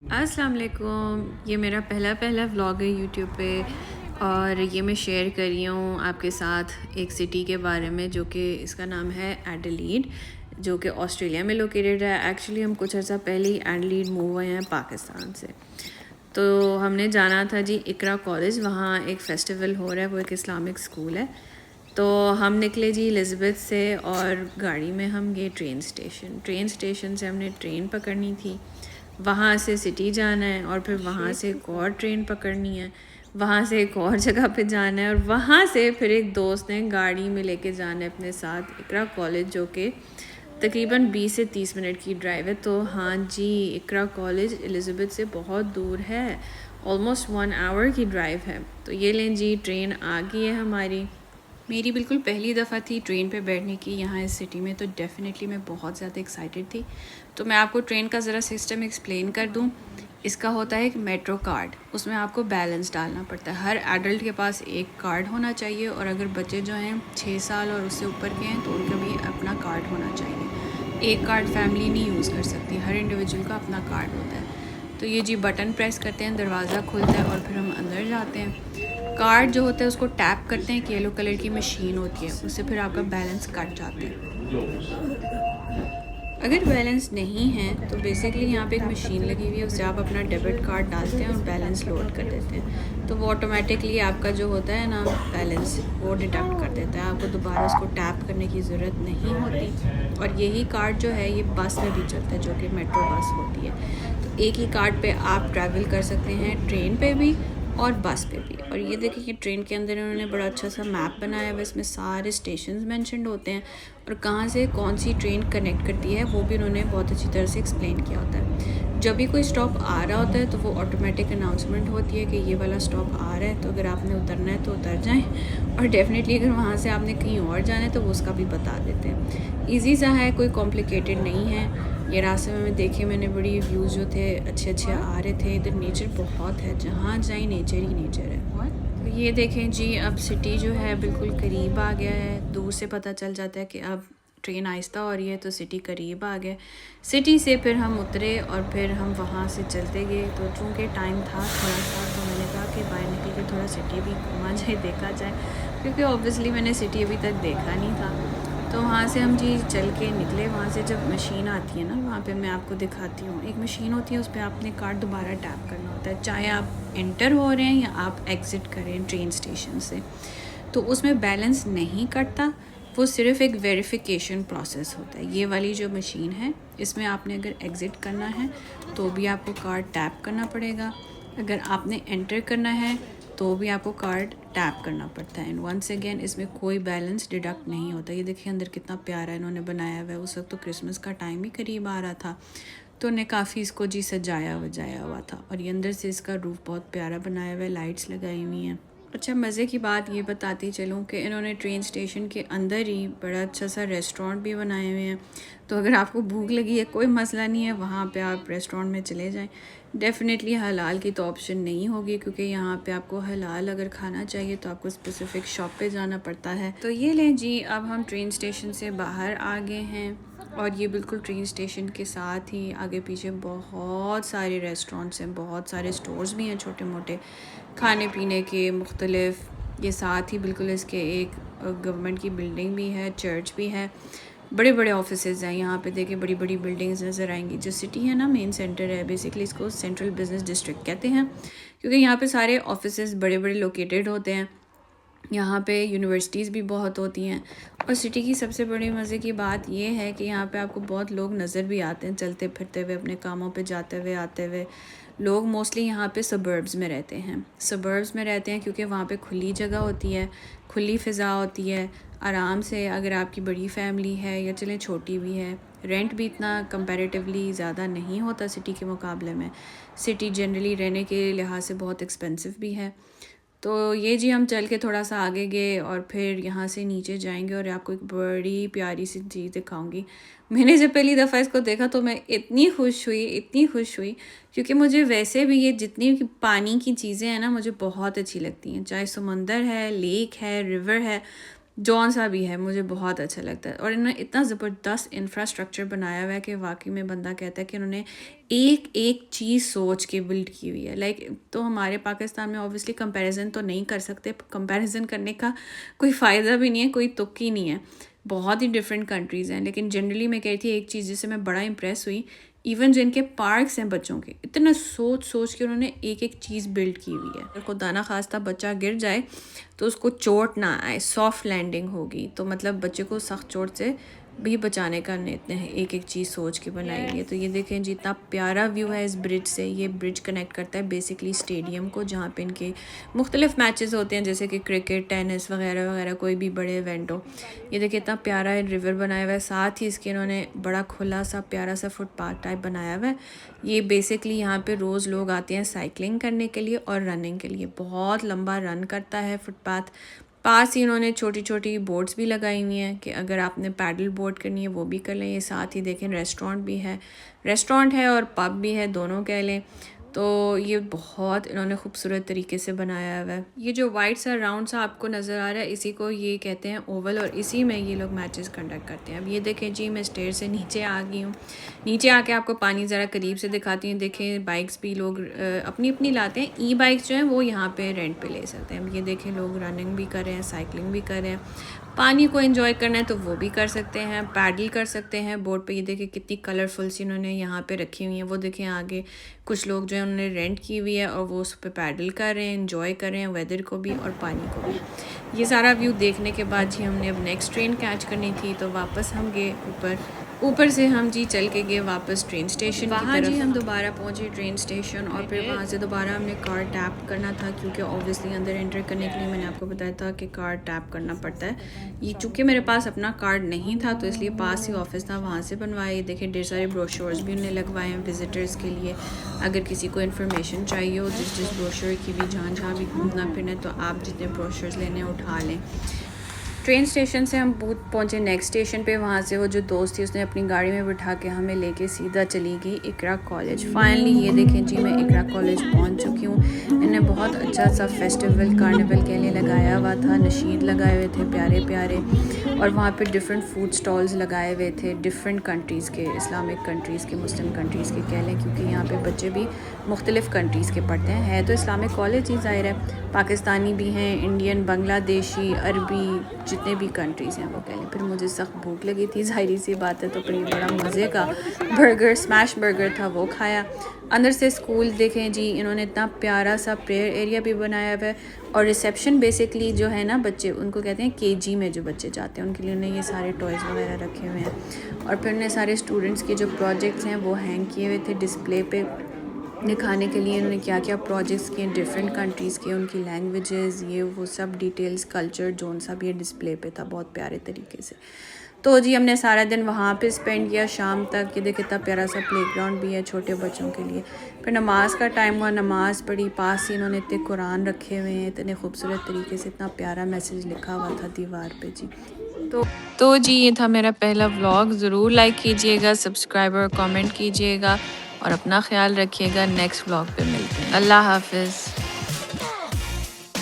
अस्सलाम वालेकुम। ये मेरा पहला व्लॉग है यूट्यूब पे और ये मैं शेयर कर रही हूँ आपके साथ एक सिटी के बारे में जो कि इसका नाम है एडिलेड, जो कि ऑस्ट्रेलिया में लोकेटेड है। एक्चुअली हम कुछ अर्सा पहले ही एडिलेड मूव हुए हैं पाकिस्तान से। तो हमने जाना था जी इकरा कॉलेज, वहाँ एक फ़ेस्टिवल हो रहा है, वो एक इस्लामिक स्कूल है। तो हम निकले जी एलिज़ाबेथ से और गाड़ी में हम गए ट्रेन स्टेशन से हमने ट्रेन पकड़नी थी, वहाँ से सिटी जाना है और फिर वहाँ से एक और ट्रेन पकड़नी है, वहाँ से एक और जगह पे जाना है और वहाँ से फिर एक दोस्त ने गाड़ी में लेके जाना है अपने साथ इकरा कॉलेज, जो कि तकरीबन 20 से 30 मिनट की ड्राइव है। तो हाँ जी, इकरा कॉलेज एलिज़ाबेथ से बहुत दूर है, ऑलमोस्ट 1 आवर की ड्राइव है। तो ये लें जी, ट्रेन आ गई है हमारी। मेरी बिल्कुल पहली दफ़ा थी ट्रेन पे बैठने की यहाँ इस सिटी में, तो डेफ़िनेटली मैं बहुत ज़्यादा एक्साइटेड थी। तो मैं आपको ट्रेन का ज़रा सिस्टम एक्सप्लेन कर दूँ। इसका होता है एक मेट्रो कार्ड, उसमें आपको बैलेंस डालना पड़ता है। हर एडल्ट के पास एक कार्ड होना चाहिए और अगर बच्चे जो हैं 6 साल और उससे ऊपर के हैं तो उनका भी अपना कार्ड होना चाहिए। एक कार्ड फैमिली नहीं यूज़ कर सकती, हर इंडिविजुअल का अपना कार्ड होता है। तो ये जी बटन प्रेस करते हैं, दरवाज़ा खुलता है और फिर हम अंदर जाते हैं। कार्ड जो होता है उसको टैप करते हैं, एक येलो कलर की मशीन होती है, उससे फिर आपका बैलेंस कट जाता है। अगर बैलेंस नहीं है तो बेसिकली यहाँ पे एक मशीन लगी हुई है, उससे आप अपना डेबिट कार्ड डालते हैं और बैलेंस लोड कर देते हैं, तो वो ऑटोमेटिकली आपका जो होता है ना बैलेंस, वो डिडक्ट कर देता है। आपको दोबारा उसको टैप करने की ज़रूरत नहीं होती। और यही कार्ड जो है ये बस में भी चलता है, जो कि मेट्रो बस होती है। तो एक ही कार्ड पे आप ट्रैवल कर सकते हैं, ट्रेन पे भी और बस पे भी। और ये देखिए कि ट्रेन के अंदर इन्होंने बड़ा अच्छा सा मैप बनाया हुआ है, इसमें सारे स्टेशंस मेंशन्ड होते हैं और कहाँ से कौन सी ट्रेन कनेक्ट करती है वो भी उन्होंने बहुत अच्छी तरह से एक्सप्लेन किया होता है। जब भी कोई स्टॉप आ रहा होता है तो वो ऑटोमेटिक अनाउंसमेंट होती है कि ये वाला स्टॉप आ रहा है, तो अगर आपने उतरना है तो उतर जाएं, और डेफिनेटली अगर वहाँ से आपने कहीं और जाना है तो वो उसका भी बता देते हैं। ईजी सा है, कोई कॉम्प्लिकेटेड नहीं है। ये रास्ते में देखे मैंने, बड़ी व्यूज़ जो थे अच्छे अच्छे आ रहे थे। इधर नेचर बहुत है, जहाँ जाए नेचर ही नेचर है। तो ये देखें जी, अब सिटी जो है बिल्कुल करीब आ गया है। दूर से पता चल जाता है कि अब ट्रेन आहिस्ता हो रही है, तो सिटी करीब आ गया। सिटी से फिर हम उतरे और फिर हम वहाँ से चलते गए। तो चूँकि टाइम था थोड़ा सा, तो मैंने कहा कि बाहर निकल के थोड़ा सिटी भी घूमा जाए, देखा जाए, क्योंकि ऑब्वियसली मैंने सिटी अभी तक देखा नहीं था। तो वहाँ से हम जी चल के निकले। वहाँ से जब मशीन आती है ना, वहाँ पे मैं आपको दिखाती हूँ, एक मशीन होती है, उस पर आपने कार्ड दोबारा टैप करना होता है, चाहे आप एंटर हो रहे हैं या आप एग्ज़िट करें ट्रेन स्टेशन से। तो उसमें बैलेंस नहीं कटता, वो सिर्फ एक वेरिफिकेशन प्रोसेस होता है। ये वाली जो मशीन है, इसमें आपने अगर एग्ज़िट करना है तो भी आपको कार्ड टैप करना पड़ेगा, अगर आपने एंटर करना है तो भी आपको कार्ड टैप करना पड़ता है। एंड वंस अगेन इसमें कोई बैलेंस डिडक्ट नहीं होता। ये देखिए अंदर कितना प्यारा इन्होंने बनाया हुआ है। उस वक्त तो क्रिसमस का टाइम ही करीब आ रहा था, तो उन्हें काफ़ी इसको जी सजाया वजाया हुआ था। और ये अंदर से इसका रूफ बहुत प्यारा बनाया हुआ है, लाइट्स लगाई हुई हैं। अच्छा, मज़े की बात ये बताती चलूँ कि इन्होंने ट्रेन स्टेशन के अंदर ही बड़ा अच्छा सा रेस्टोरेंट भी बनाए हुए हैं। तो अगर आपको भूख लगी है, कोई मसला नहीं है, वहाँ पे आप रेस्टोरेंट में चले जाएं। डेफ़िनेटली हलाल की तो ऑप्शन नहीं होगी, क्योंकि यहाँ पे आपको हलाल अगर खाना चाहिए तो आपको स्पेसिफ़िक शॉप पे जाना पड़ता है। तो ये लें जी, अब हम ट्रेन स्टेशन से बाहर आ गए हैं और ये बिल्कुल ट्रेन स्टेशन के साथ ही आगे पीछे बहुत सारे रेस्टोरेंट्स हैं, बहुत सारे स्टोर्स भी हैं छोटे मोटे खाने पीने के मुख्तलिफ। ये साथ ही बिल्कुल इसके एक गवर्नमेंट की बिल्डिंग भी है, चर्च भी है, बड़े बड़े ऑफिसेज़ हैं यहाँ पे। देखिए बड़ी बड़ी बिल्डिंग्स नज़र आएंगी। जो सिटी है ना, मेन सेंटर है, बेसिकली इसको सेंट्रल बिजनेस डिस्ट्रिक्ट कहते हैं, क्योंकि यहाँ पे सारे ऑफिसेज़ बड़े बड़े लोकेटेड होते हैं। यहाँ पे यूनिवर्सिटीज़ भी बहुत होती हैं। और सिटी की सबसे बड़ी मज़े की बात यह है कि यहाँ पे आपको बहुत लोग नज़र भी आते हैं, चलते फिरते हुए, अपने कामों पे जाते हुए आते हुए। लोग मोस्टली यहाँ पे सबर्ब्स में रहते हैं, सबर्ब्स में रहते हैं क्योंकि वहाँ पे खुली जगह होती है, खुली फ़िज़ा होती है। आराम से अगर आपकी बड़ी फ़ैमिली है या चलें छोटी भी है, रेंट भी इतना कंपैरेटिवली ज़्यादा नहीं होता सिटी के मुकाबले में। सिटी जनरली रहने के लिहाज से बहुत एक्सपेंसिव भी है। तो ये जी, हम चल के थोड़ा सा आगे गए और फिर यहाँ से नीचे जाएंगे और आपको एक बड़ी प्यारी सी चीज़ दिखाऊंगी। मैंने जब पहली दफ़ा इसको देखा तो मैं इतनी खुश हुई, इतनी खुश हुई, क्योंकि मुझे वैसे भी ये जितनी पानी की चीज़ें हैं ना, मुझे बहुत अच्छी लगती हैं। चाहे समंदर है, लेक है, रिवर है, जौन सा भी है मुझे बहुत अच्छा लगता है। और इन्होंने इतना ज़बरदस्त इंफ्रास्ट्रक्चर बनाया हुआ है कि वाकई में बंदा कहता है कि उन्होंने एक एक चीज़ सोच के बिल्ड की हुई है। लाइक तो हमारे पाकिस्तान में ऑब्वियसली कंपैरिजन तो नहीं कर सकते, कंपैरिजन करने का कोई फ़ायदा भी नहीं है, कोई तुक ही नहीं है, बहुत ही डिफरेंट कंट्रीज़ हैं। लेकिन जनरली मैं कह रही थी एक चीज़ जिससे मैं बड़ा इम्प्रेस हुई, इवन जिनके पार्क्स हैं बच्चों के, इतना सोच सोच के उन्होंने एक एक चीज़ बिल्ड की हुई है। अगर खुदा ना खास्ता बच्चा गिर जाए तो उसको चोट ना आए, सॉफ्ट लैंडिंग होगी, तो मतलब बच्चे को सख्त चोट से भी बचाने का इतने एक एक चीज़ सोच के बनाई हुई है। तो ये देखें जी, इतना प्यारा व्यू है इस ब्रिज से। ये ब्रिज कनेक्ट करता है बेसिकली स्टेडियम को, जहाँ पे इनके मुख्तलिफ मैचेस होते हैं, जैसे कि क्रिकेट, टेनिस वगैरह वगैरह, कोई भी बड़े इवेंट हो। ये देखिए इतना प्यारा रिवर बनाया हुआ है, साथ ही इसके इन्होंने बड़ा खुला सा प्यारा सा फुटपाथ टाइप बनाया हुआ है। ये बेसिकली यहाँ पे रोज़ लोग आते हैं साइकिलिंग करने के लिए और रनिंग के लिए। बहुत लंबा रन करता है फुटपाथ। पास ही इन्होंने छोटी छोटी बोट्स भी लगाई हुई हैं कि अगर आपने पैडल बोट करनी है वो भी कर लें। ये साथ ही देखें रेस्टोरेंट भी है, रेस्टोरेंट है और पब भी है, दोनों कह लें। तो ये बहुत इन्होंने खूबसूरत तरीके से बनाया हुआ है। ये जो वाइट सा राउंड सा आपको नज़र आ रहा है, इसी को ये कहते हैं ओवल, और इसी में ये लोग मैचेस कंडक्ट करते हैं। अब ये देखें जी, मैं स्टेयर से नीचे आ गई हूँ। नीचे आके आपको पानी ज़रा करीब से दिखाती हूँ। देखें बाइक्स भी लोग अपनी अपनी लाते हैं। ई बाइक्स जो हैं वो यहाँ पे रेंट पे ले सकते हैं। अब ये देखें लोग रनिंग भी कर रहे हैं, साइकिलिंग भी कर रहे हैं। पानी को एंजॉय करना है तो वो भी कर सकते हैं, पैडल कर सकते हैं बोट पे। ये देखिए कितनी कलरफुल सी इन्होंने यहाँ पे रखी हुई हैं। वो देखें आगे कुछ लोग जो है उन्होंने रेंट की हुई है और वो उस पर पैडल कर रहे हैं, एंजॉय कर रहे हैं वेदर को भी और पानी को भी। ये सारा व्यू देखने के बाद जी हमने अब नेक्स्ट ट्रेन कैच करनी थी, तो वापस हम गए ऊपर से हम जी चल के गए वापस ट्रेन स्टेशन की तरफ। जी हम दोबारा पहुंचे ट्रेन स्टेशन और फिर वहाँ से दोबारा हमने कार्ड टैप करना था, क्योंकि ऑब्वियसली अंदर एंटर करने के लिए मैंने आपको बताया था कि कार्ड टैप करना पड़ता है। ये चूँकि मेरे पास अपना कार्ड नहीं था तो इसलिए पास ही ऑफिस था, वहाँ से बनवाए। देखिए ढेर सारे ब्रोशर्स भी उन्हें लगवाए हैं विज़िटर्स के लिए। अगर किसी को इन्फॉर्मेशन चाहिए हो जिस ब्रोशर की भी, जहाँ भी घूमना फिरना, तो आप जितने ब्रोशर्स लेने उठा लें। ट्रेन स्टेशन से हम पहुँचे नेक्स्ट स्टेशन पे। वहाँ से वो जो दोस्त थी उसने अपनी गाड़ी में बिठा के हमें लेके सीधा चली गई इकरा कॉलेज। फाइनली ये देखें जी, मैं इकरा कॉलेज पहुँच चुकी हूँ। इन्हें बहुत अच्छा सा फेस्टिवल कार्निवल के लिए लगाया हुआ था, नशीद लगाए हुए थे प्यारे प्यारे, और वहाँ पे डिफरेंट फूड स्टॉल्स लगाए हुए थे डिफरेंट कंट्रीज़ के, इस्लामिक कंट्रीज़ के, मुस्लिम कंट्रीज़ के कह लें, क्योंकि यहाँ पे बच्चे भी मुख्तलिफ़ कंट्रीज़ के पढ़ते हैं। है तो इस्लामिक कॉलेज ही, ज़ाहिर है पाकिस्तानी भी हैं, इंडियन, बांग्लादेशी, अरबी, जितने भी कंट्रीज़ हैं वो कह लें। फिर मुझे सख्त भूख लगी थी, ज़ाहिर सी बात है, तो फिर बड़ा मज़े का बर्गर, स्मैश बर्गर था, वो खाया। अंदर से स्कूल देखें जी, इन्होंने इतना प्यारा सा प्रेयर एरिया भी बनाया हुआ है। और रिसेप्शन बेसिकली जो है ना, बच्चे उनको कहते हैं केजी में जो बच्चे जाते हैं उनके लिए उन्हें ये सारे टॉयज़ वगैरह रखे हुए हैं। और फिर उन्हें सारे स्टूडेंट्स के जो प्रोजेक्ट्स हैं वो हैंग किए हुए थे डिस्प्ले पे, दिखाने के लिए उन्होंने क्या क्या प्रोजेक्ट्स किए डिफरेंट कंट्रीज़ के, उनकी लैंग्वेजेस, ये वो सब डिटेल्स, कल्चर जोन सा भी ये डिस्प्ले पे था बहुत प्यारे तरीके से। तो जी हमने सारा दिन वहाँ पे स्पेंड किया शाम तक। ये देखिए इतना प्यारा सा प्लेग्राउंड भी है छोटे बच्चों के लिए। फिर नमाज का टाइम हुआ, नमाज़ पढ़ी। पास ही इन्होंने इतने कुरान रखे हुए हैं, इतने खूबसूरत तरीके से, इतना प्यारा मैसेज लिखा हुआ था दीवार पे जी। तो जी ये था मेरा पहला व्लॉग। ज़रूर लाइक कीजिएगा, सब्सक्राइब और कमेंट कीजिएगा और अपना ख्याल रखिएगा। नेक्स्ट व्लॉग पे मिलते हैं। अल्लाह हाफिज़।